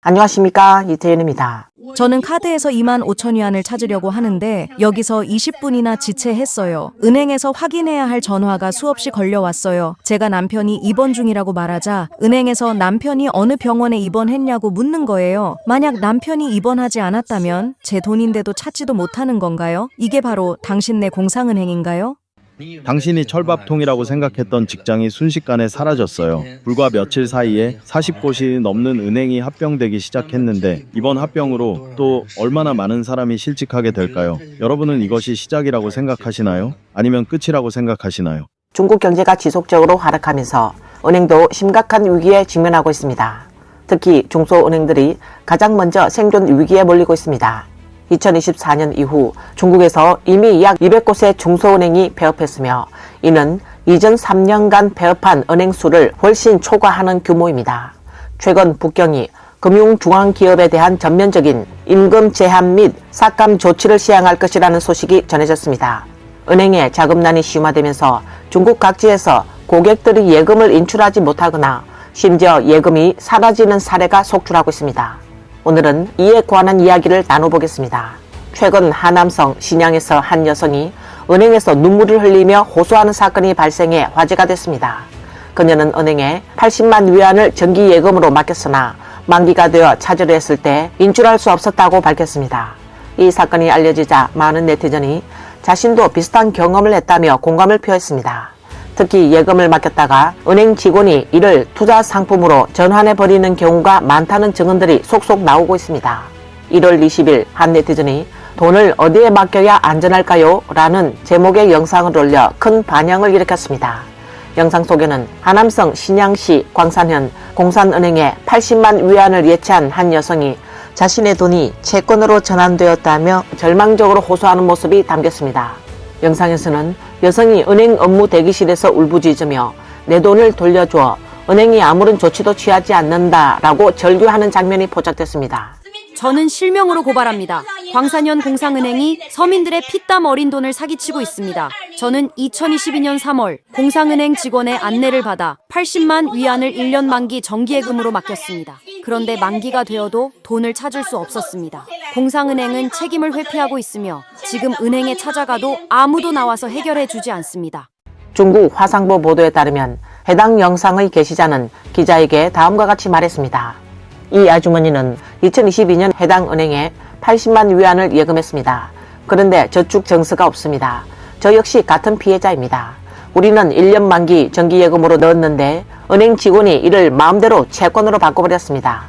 안녕하십니까, 이태윤입니다. 저는 카드에서 25,000위안을 찾으려고 하는데 여기서 20분이나 지체했어요. 은행에서 확인해야 할 전화가 수없이 걸려왔어요. 제가 남편이 입원 중이라고 말하자 은행에서 남편이 어느 병원에 입원했냐고 묻는 거예요. 만약 남편이 입원하지 않았다면 제 돈인데도 찾지도 못하는 건가요? 이게 바로 당신네 공상은행인가요? 당신이 철밥통이라고 생각했던 직장이 순식간에 사라졌어요. 불과 며칠 사이에 40곳이 넘는 은행이 합병되기 시작했는데 이번 합병으로 또 얼마나 많은 사람이 실직하게 될까요? 여러분은 이것이 시작이라고 생각하시나요? 아니면 끝이라고 생각하시나요? 중국 경제가 지속적으로 하락하면서 은행도 심각한 위기에 직면하고 있습니다. 특히 중소은행들이 가장 먼저 생존 위기에 몰리고 있습니다. 2024년 이후 중국에서 이미 약 200곳의 중소은행이 폐업했으며 이는 이전 3년간 폐업한 은행 수를 훨씬 초과하는 규모입니다. 최근 북경이 금융중앙기업에 대한 전면적인 임금 제한 및 삭감 조치를 시행할 것이라는 소식이 전해졌습니다. 은행의 자금난이 심화되면서 중국 각지에서 고객들이 예금을 인출하지 못하거나 심지어 예금이 사라지는 사례가 속출하고 있습니다. 오늘은 이에 관한 이야기를 나눠보겠습니다. 최근 하남성 신양에서 한 여성이 은행에서 눈물을 흘리며 호소하는 사건이 발생해 화제가 됐습니다. 그녀는 은행에 80만 위안을 정기예금으로 맡겼으나 만기가 되어 찾으려 했을 때 인출할 수 없었다고 밝혔습니다. 이 사건이 알려지자 많은 네티즌이 자신도 비슷한 경험을 했다며 공감을 표했습니다. 특히 예금을 맡겼다가 은행 직원이 이를 투자 상품으로 전환해버리는 경우가 많다는 증언들이 속속 나오고 있습니다. 1월 20일 한 네티즌이 돈을 어디에 맡겨야 안전할까요? 라는 제목의 영상을 올려 큰 반향을 일으켰습니다. 영상 속에는 하남성 신양시 광산현 공산은행에 80만 위안을 예치한 한 여성이 자신의 돈이 채권으로 전환되었다며 절망적으로 호소하는 모습이 담겼습니다. 영상에서는 여성이 은행 업무 대기실에서 울부짖으며 내 돈을 돌려줘 은행이 아무런 조치도 취하지 않는다라고 절규하는 장면이 포착됐습니다. 저는 실명으로 고발합니다. 광산현 공상은행이 서민들의 피땀 어린 돈을 사기치고 있습니다. 저는 2022년 3월 공상은행 직원의 안내를 받아 80만 위안을 1년 만기 정기예금으로 맡겼습니다. 그런데 만기가 되어도 돈을 찾을 수 없었습니다. 공상은행은 책임을 회피하고 있으며 지금 은행에 찾아가도 아무도 나와서 해결해 주지 않습니다. 중국 화상보 보도에 따르면 해당 영상의 게시자는 기자에게 다음과 같이 말했습니다. 이 아주머니는 2022년 해당 은행에 80만 위안을 예금했습니다. 그런데 저축 정서가 없습니다. 저 역시 같은 피해자입니다. 우리는 1년 만기 정기예금으로 넣었는데 은행 직원이 이를 마음대로 채권으로 바꿔버렸습니다.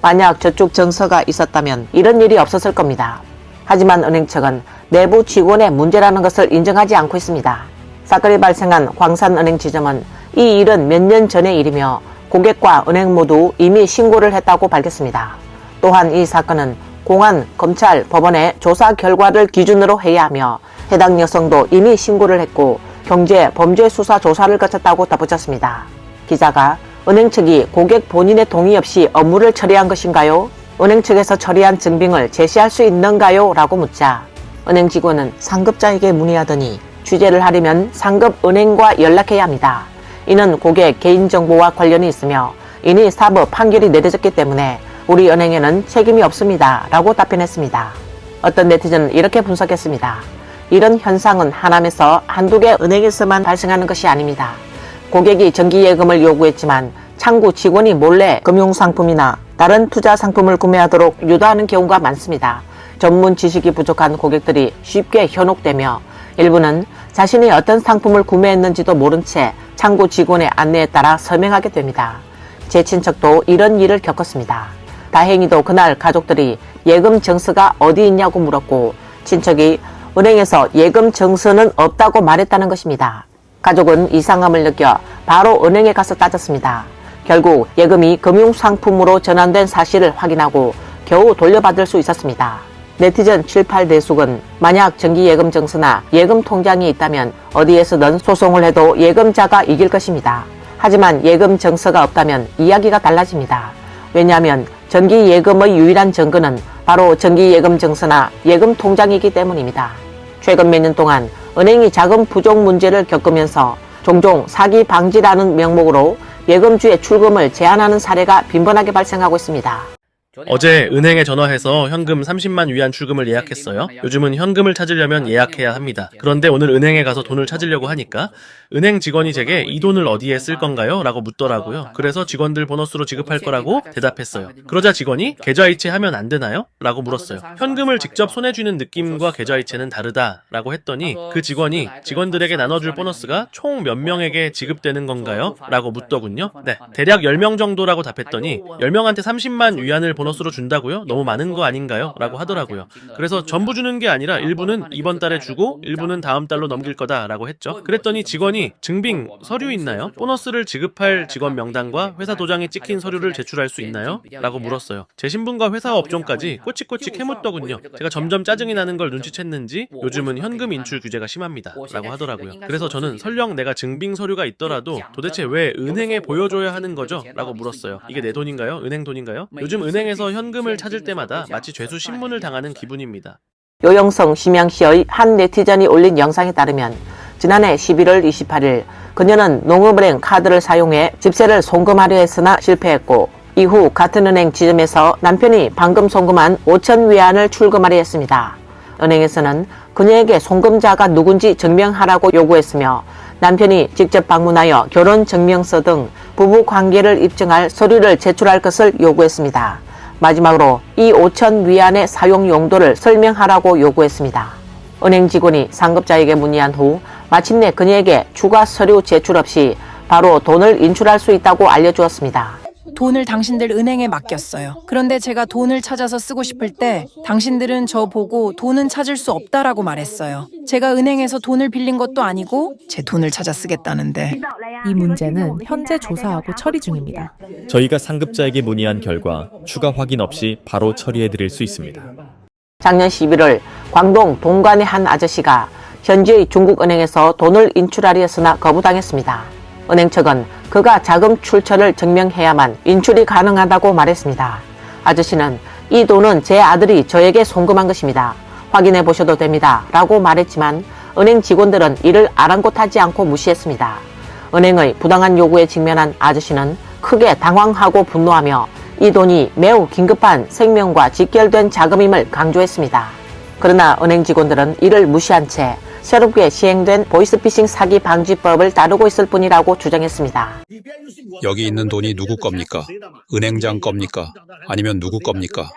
만약 저축 정서가 있었다면 이런 일이 없었을 겁니다. 하지만 은행 측은 내부 직원의 문제라는 것을 인정하지 않고 있습니다. 사건이 발생한 광산은행 지점은 이 일은 몇 년 전의 일이며 고객과 은행 모두 이미 신고를 했다고 밝혔습니다. 또한 이 사건은 공안, 검찰, 법원의 조사 결과를 기준으로 해야 하며 해당 여성도 이미 신고를 했고 경제 범죄 수사 조사를 거쳤다고 덧붙였습니다. 기자가 은행 측이 고객 본인의 동의 없이 업무를 처리한 것인가요? 은행 측에서 처리한 증빙을 제시할 수 있는가요? 라고 묻자 은행 직원은 상급자에게 문의하더니 취재를 하려면 상급 은행과 연락해야 합니다. 이는 고객 개인정보와 관련이 있으며 이미 사법 판결이 내려졌기 때문에 우리 은행에는 책임이 없습니다. 라고 답변했습니다. 어떤 네티즌은 이렇게 분석했습니다. 이런 현상은 하남에서 한두 개 은행에서만 발생하는 것이 아닙니다. 고객이 정기예금을 요구했지만 창구 직원이 몰래 금융상품이나 다른 투자 상품을 구매하도록 유도하는 경우가 많습니다. 전문 지식이 부족한 고객들이 쉽게 현혹되며 일부는 자신이 어떤 상품을 구매했는지도 모른 채 창구 직원의 안내에 따라 서명하게 됩니다. 제 친척도 이런 일을 겪었습니다. 다행히도 그날 가족들이 예금 정서가 어디 있냐고 물었고 친척이 은행에서 예금 정서는 없다고 말했다는 것입니다. 가족은 이상함을 느껴 바로 은행에 가서 따졌습니다. 결국 예금이 금융상품으로 전환된 사실을 확인하고 겨우 돌려받을 수 있었습니다. 네티즌 78대숙은 만약 정기예금 정서나 예금 통장이 있다면 어디에서든 소송을 해도 예금자가 이길 것입니다. 하지만 예금 정서가 없다면 이야기가 달라집니다. 왜냐하면 정기예금의 유일한 증거는 바로 정기예금 정서나 예금 통장이기 때문입니다. 최근 몇 년 동안 은행이 자금 부족 문제를 겪으면서 종종 사기 방지라는 명목으로 예금주의 출금을 제한하는 사례가 빈번하게 발생하고 있습니다. 어제 은행에 전화해서 현금 30만 위안 출금을 예약했어요. 요즘은 현금을 찾으려면 예약해야 합니다. 그런데 오늘 은행에 가서 돈을 찾으려고 하니까 은행 직원이 제게 이 돈을 어디에 쓸 건가요? 라고 묻더라고요. 그래서 직원들 보너스로 지급할 거라고 대답했어요. 그러자 직원이 계좌이체하면 안 되나요? 라고 물었어요. 현금을 직접 손에 쥐는 느낌과 계좌이체는 다르다 라고 했더니 그 직원이 직원들에게 나눠줄 보너스가 총 몇 명에게 지급되는 건가요? 라고 묻더군요. 네, 대략 10명 정도라고 답했더니 10명한테 30만 위안을 보너스로 준다고요? 너무 많은 거 아닌가요? 라고 하더라고요. 그래서 전부 주는 게 아니라 일부는 이번 달에 주고 일부는 다음 달로 넘길 거다 라고 했죠. 그랬더니 직원이 증빙 서류 있나요? 보너스를 지급할 직원 명단과 회사 도장에 찍힌 서류를 제출할 수 있나요? 라고 물었어요. 제 신분과 회사 업종까지 꼬치꼬치 캐묻더군요. 제가 점점 짜증이 나는 걸 눈치챘는지 요즘은 현금 인출 규제가 심합니다 라고 하더라고요. 그래서 저는 설령 내가 증빙 서류가 있더라도 도대체 왜 은행에 보여줘야 하는 거죠? 라고 물었어요. 이게 내 돈인가요? 은행 돈인가요? 요즘 은행에서 현금을 찾을 때마다 마치 죄수 신문을 당하는 기분입니다. 요영성 심양시의 한 네티즌이 올린 영상에 따르면 지난해 11월 28일 그녀는 농업은행 카드를 사용해 집세를 송금하려 했으나 실패했고 이후 같은 은행 지점에서 남편이 방금 송금한 5천 위안을 출금하려 했습니다. 은행에서는 그녀에게 송금자가 누군지 증명하라고 요구했으며 남편이 직접 방문하여 결혼증명서 등 부부 관계를 입증할 서류를 제출할 것을 요구했습니다. 마지막으로 이 5천 위안의 사용 용도를 설명하라고 요구했습니다. 은행 직원이 상급자에게 문의한 후 마침내 그녀에게 추가 서류 제출 없이 바로 돈을 인출할 수 있다고 알려주었습니다. 돈을 당신들 은행에 맡겼어요. 그런데 제가 돈을 찾아서 쓰고 싶을 때 당신들은 저 보고 돈은 찾을 수 없다라고 말했어요. 제가 은행에서 돈을 빌린 것도 아니고 제 돈을 찾아 쓰겠다는데. 이 문제는 현재 조사하고 처리 중입니다. 저희가 상급자에게 문의한 결과 추가 확인 없이 바로 처리해드릴 수 있습니다. 작년 11월 광동 동관의 한 아저씨가 현지의 중국은행에서 돈을 인출하려 했으나 거부당했습니다. 은행 측은 그가 자금 출처를 증명해야만 인출이 가능하다고 말했습니다. 아저씨는 이 돈은 제 아들이 저에게 송금한 것입니다. 확인해 보셔도 됩니다. 라고 말했지만 은행 직원들은 이를 아랑곳하지 않고 무시했습니다. 은행의 부당한 요구에 직면한 아저씨는 크게 당황하고 분노하며 이 돈이 매우 긴급한 생명과 직결된 자금임을 강조했습니다. 그러나 은행 직원들은 이를 무시한 채 새롭게 시행된 보이스피싱 사기 방지법을 따르고 있을 뿐이라고 주장했습니다. 여기 있는 돈이 누구 겁니까? 은행장 겁니까? 아니면 누구 겁니까?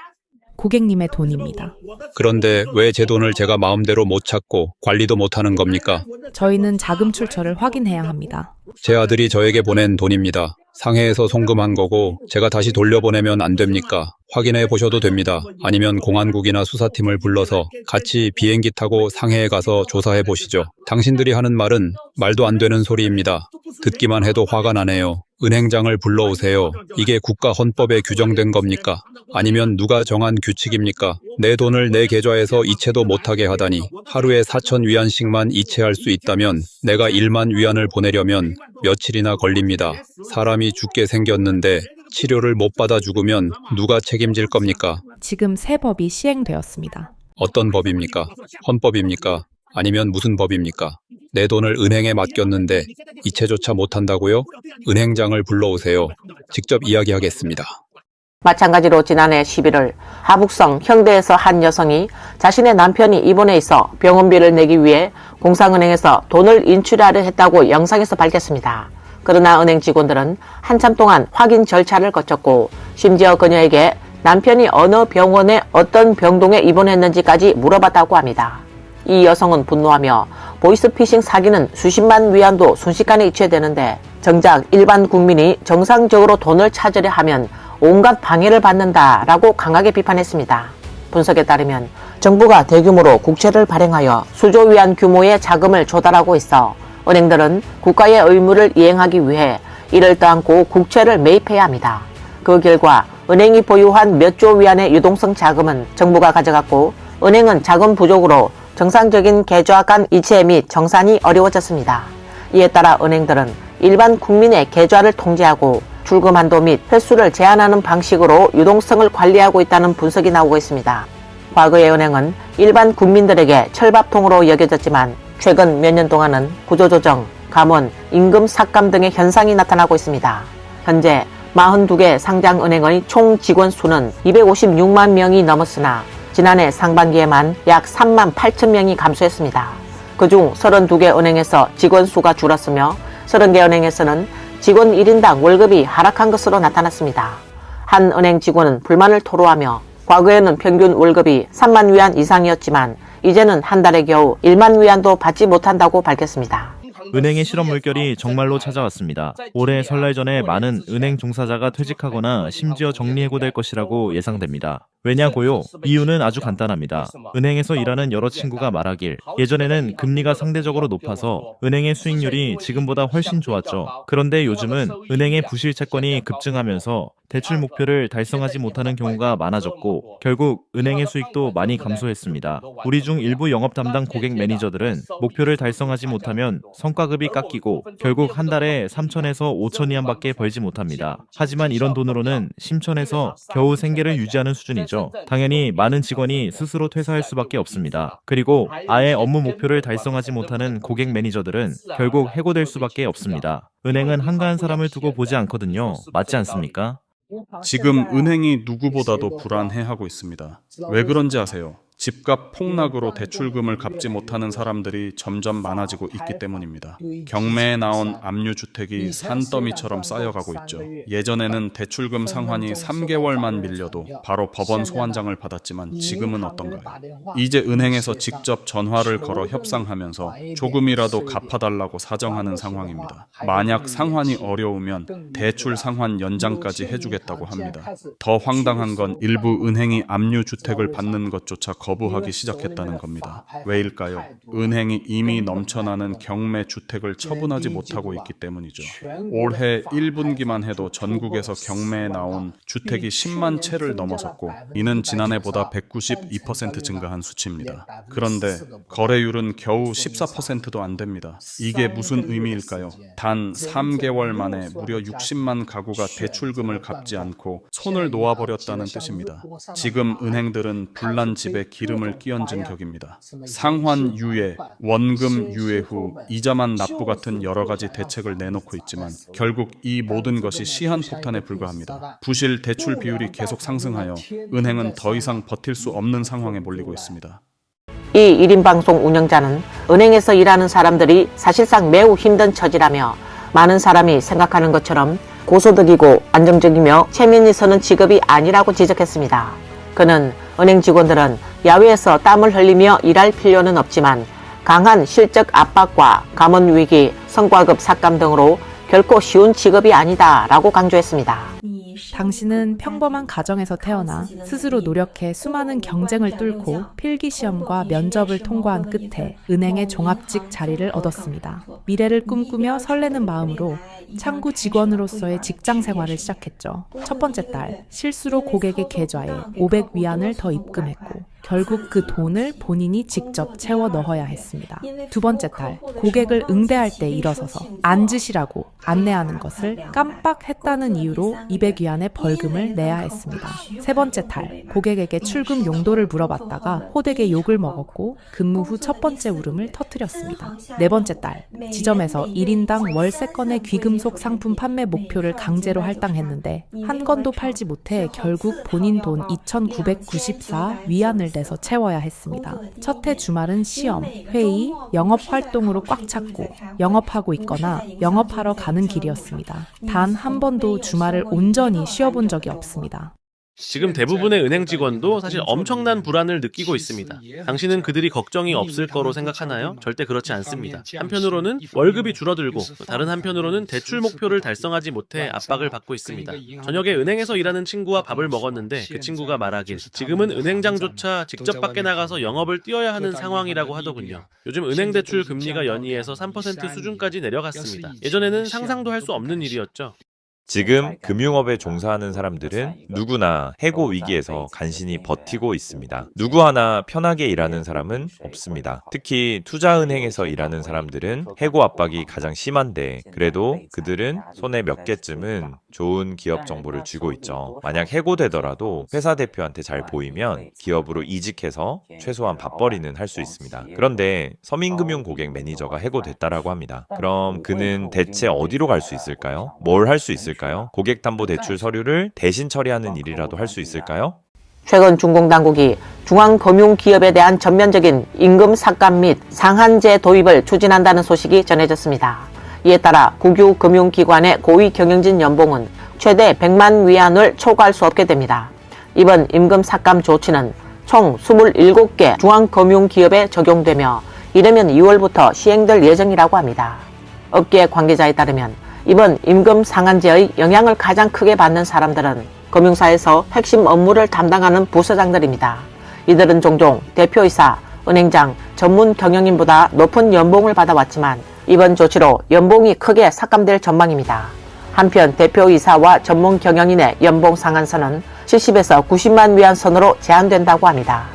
고객님의 돈입니다. 그런데 왜 제 돈을 제가 마음대로 못 찾고 관리도 못하는 겁니까? 저희는 자금 출처를 확인해야 합니다. 제 아들이 저에게 보낸 돈입니다. 상해에서 송금한 거고 제가 다시 돌려보내면 안 됩니까? 확인해 보셔도 됩니다. 아니면 공안국이나 수사팀을 불러서 같이 비행기 타고 상해에 가서 조사해 보시죠. 당신들이 하는 말은 말도 안 되는 소리입니다. 듣기만 해도 화가 나네요. 은행장을 불러오세요. 이게 국가 헌법에 규정된 겁니까? 아니면 누가 정한 규칙입니까? 내 돈을 내 계좌에서 이체도 못하게 하다니. 하루에 4천 위안씩만 이체할 수 있다면 내가 1만 위안을 보내려면 며칠이나 걸립니다. 사람이 죽게 생겼는데 치료를 못 받아 죽으면 누가 책임질 겁니까? 지금 새 법이 시행되었습니다. 어떤 법입니까? 헌법입니까? 아니면 무슨 법입니까? 내 돈을 은행에 맡겼는데 이체조차 못한다고요? 은행장을 불러오세요. 직접 이야기하겠습니다. 마찬가지로 지난해 11월 하북성 형대에서 한 여성이 자신의 남편이 입원해 있어 병원비를 내기 위해 공상은행에서 돈을 인출하려 했다고 영상에서 밝혔습니다. 그러나 은행 직원들은 한참 동안 확인 절차를 거쳤고 심지어 그녀에게 남편이 어느 병원에 어떤 병동에 입원했는지까지 물어봤다고 합니다. 이 여성은 분노하며 보이스피싱 사기는 수십만 위안도 순식간에 이체되는데 정작 일반 국민이 정상적으로 돈을 찾으려 하면 온갖 방해를 받는다라고 강하게 비판했습니다. 분석에 따르면 정부가 대규모로 국채를 발행하여 수조 위안 규모의 자금을 조달하고 있어 은행들은 국가의 의무를 이행하기 위해 이를 떠안고 국채를 매입해야 합니다. 그 결과 은행이 보유한 몇 조 위안의 유동성 자금은 정부가 가져갔고 은행은 자금 부족으로 정상적인 계좌 간 이체 및 정산이 어려워졌습니다. 이에 따라 은행들은 일반 국민의 계좌를 통제하고 출금 한도 및 횟수를 제한하는 방식으로 유동성을 관리하고 있다는 분석이 나오고 있습니다. 과거의 은행은 일반 국민들에게 철밥통으로 여겨졌지만 최근 몇 년 동안은 구조조정, 감원, 임금 삭감 등의 현상이 나타나고 있습니다. 현재 42개 상장은행의 총 직원 수는 256만 명이 넘었으나 지난해 상반기에만 약 3만 8천 명이 감소했습니다. 그중 32개 은행에서 직원 수가 줄었으며 30개 은행에서는 직원 1인당 월급이 하락한 것으로 나타났습니다. 한 은행 직원은 불만을 토로하며 과거에는 평균 월급이 3만 위안 이상이었지만 이제는 한 달에 겨우 1만 위안도 받지 못한다고 밝혔습니다. 은행의 실업 물결이 정말로 찾아왔습니다. 올해 설날 전에 많은 은행 종사자가 퇴직하거나 심지어 정리해고될 것이라고 예상됩니다. 왜냐고요? 이유는 아주 간단합니다. 은행에서 일하는 여러 친구가 말하길 예전에는 금리가 상대적으로 높아서 은행의 수익률이 지금보다 훨씬 좋았죠. 그런데 요즘은 은행의 부실 채권이 급증하면서 대출 목표를 달성하지 못하는 경우가 많아졌고 결국 은행의 수익도 많이 감소했습니다. 우리 중 일부 영업 담당 고객 매니저들은 목표를 달성하지 못하면 성과급이 깎이고 결국 한 달에 3천에서 5천 위안밖에 벌지 못합니다. 하지만 이런 돈으로는 심천에서 겨우 생계를 유지하는 수준이죠. 당연히 많은 직원이 스스로 퇴사할 수밖에 없습니다. 그리고 아예 업무 목표를 달성하지 못하는 고객 매니저들은 결국 해고될 수밖에 없습니다. 은행은 한가한 사람을 두고 보지 않거든요. 맞지 않습니까? 지금 은행이 누구보다도 불안해하고 있습니다. 왜 그런지 아세요? 집값 폭락으로 대출금을 갚지 못하는 사람들이 점점 많아지고 있기 때문입니다. 경매에 나온 압류주택이 산더미처럼 쌓여가고 있죠. 예전에는 대출금 상환이 3개월만 밀려도 바로 법원 소환장을 받았지만 지금은 어떤가요? 이제 은행에서 직접 전화를 걸어 협상하면서 조금이라도 갚아달라고 사정하는 상황입니다. 만약 상환이 어려우면 대출 상환 연장까지 해주겠다고 합니다. 더 황당한 건 일부 은행이 압류주택을 받는 것조차 거부하기 시작했다는 겁니다. 왜일까요? 은행이 이미 넘쳐나는 경매 주택을 처분하지 못하고 있기 때문이죠. 올해 1분기만 해도 전국에서 경매에 나온 주택이 10만 채를 넘어섰고 이는 지난해보다 192% 증가한 수치입니다. 그런데 거래율은 겨우 14%도 안 됩니다. 이게 무슨 의미일까요? 단 3개월 만에 무려 60만 가구가 대출금을 갚지 않고 손을 놓아버렸다는 뜻입니다. 지금 은행들은 불난 집에 기름을 끼얹은 격입니다. 상환 유예, 원금 유예 후 이자만 납부 같은 여러 가지 대책을 내놓고 있지만 결국 이 모든 것이 시한폭탄에 불과합니다. 부실 대출 비율이 계속 상승하여 은행은 더 이상 버틸 수 없는 상황에 몰리고 있습니다. 이 1인 방송 운영자는 은행에서 일하는 사람들이 사실상 매우 힘든 처지라며 많은 사람이 생각하는 것처럼 고소득이고 안정적이며 체면이 서는 직업이 아니라고 지적했습니다. 그는 은행 직원들은 야외에서 땀을 흘리며 일할 필요는 없지만 강한 실적 압박과 감원 위기, 성과급 삭감 등으로 결코 쉬운 직업이 아니다라고 강조했습니다. 당신은 평범한 가정에서 태어나 스스로 노력해 수많은 경쟁을 뚫고 필기시험과 면접을 통과한 끝에 은행의 종합직 자리를 얻었습니다. 미래를 꿈꾸며 설레는 마음으로 창구 직원으로서의 직장 생활을 시작했죠. 첫 번째 달, 실수로 고객의 계좌에 500위안을 더 입금했고 결국 그 돈을 본인이 직접 채워 넣어야 했습니다. 두 번째 달, 고객을 응대할 때 일어서서 앉으시라고 안내하는 것을 깜빡했다는 이유로 200위안의 벌금을 내야 했습니다. 세 번째 달, 고객에게 출금 용도를 물어봤다가 호되게 욕을 먹었고 근무 후 첫 번째 울음을 터뜨렸습니다. 네 번째 달, 지점에서 1인당 월세 건의 귀금속 상품 판매 목표를 강제로 할당했는데 한 건도 팔지 못해 결국 본인 돈 2,994위안을 내서 채워야 했습니다. 첫 해 주말은 시험, 회의, 영업활동으로 꽉 찼고 영업하고 있거나 영업하러 가는 길이었습니다. 단 한 번도 주말을 온전히 쉬어본 적이 없습니다. 지금 대부분의 은행 직원도 사실 엄청난 불안을 느끼고 있습니다. 당신은 그들이 걱정이 없을 거로 생각하나요? 절대 그렇지 않습니다. 한편으로는 월급이 줄어들고 다른 한편으로는 대출 목표를 달성하지 못해 압박을 받고 있습니다. 저녁에 은행에서 일하는 친구와 밥을 먹었는데 그 친구가 말하길 지금은 은행장조차 직접 밖에 나가서 영업을 뛰어야 하는 상황이라고 하더군요. 요즘 은행 대출 금리가 연이에서 3% 수준까지 내려갔습니다. 예전에는 상상도 할 수 없는 일이었죠. 지금 금융업에 종사하는 사람들은 누구나 해고 위기에서 간신히 버티고 있습니다. 누구 하나 편하게 일하는 사람은 없습니다. 특히 투자은행에서 일하는 사람들은 해고 압박이 가장 심한데 그래도 그들은 손에 몇 개쯤은 좋은 기업 정보를 쥐고 있죠. 만약 해고되더라도 회사 대표한테 잘 보이면 기업으로 이직해서 최소한 밥벌이는 할 수 있습니다. 그런데 서민금융 고객 매니저가 해고됐다라고 합니다. 그럼 그는 대체 어디로 갈 수 있을까요? 뭘 할 수 있을까요? 있을까요? 고객담보대출 서류를 대신 처리하는 일이라도 할 수 있을까요? 최근 중공 당국이 중앙금융기업에 대한 전면적인 임금 삭감 및 상한제 도입을 추진한다는 소식이 전해졌습니다. 이에 따라 국유 금융기관의 고위 경영진 연봉은 최대 100만 위안을 초과할 수 없게 됩니다. 이번 임금 삭감 조치는 총 27개 중앙금융기업에 적용되며 이르면 2월부터 시행될 예정이라고 합니다. 업계 관계자에 따르면 이번 임금 상한제의 영향을 가장 크게 받는 사람들은 금융사에서 핵심 업무를 담당하는 부서장들입니다. 이들은 종종 대표이사, 은행장, 전문 경영인보다 높은 연봉을 받아왔지만 이번 조치로 연봉이 크게 삭감될 전망입니다. 한편 대표이사와 전문 경영인의 연봉 상한선은 70에서 90만 위안 선으로 제한된다고 합니다.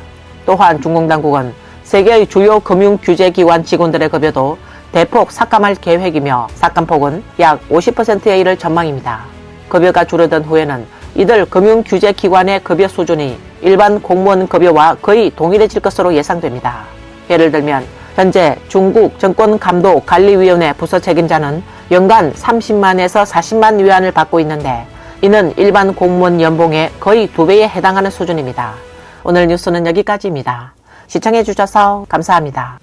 또한 중공당국은 세계의 주요 금융규제기관 직원들의 급여도 대폭 삭감할 계획이며 삭감폭은 약 50%에 이를 전망입니다. 급여가 줄어든 후에는 이들 금융규제기관의 급여 수준이 일반 공무원 급여와 거의 동일해질 것으로 예상됩니다. 예를 들면 현재 중국 정권감독관리위원회 부서 책임자는 연간 30만에서 40만 위안을 받고 있는데 이는 일반 공무원 연봉의 거의 2배에 해당하는 수준입니다. 오늘 뉴스는 여기까지입니다. 시청해주셔서 감사합니다.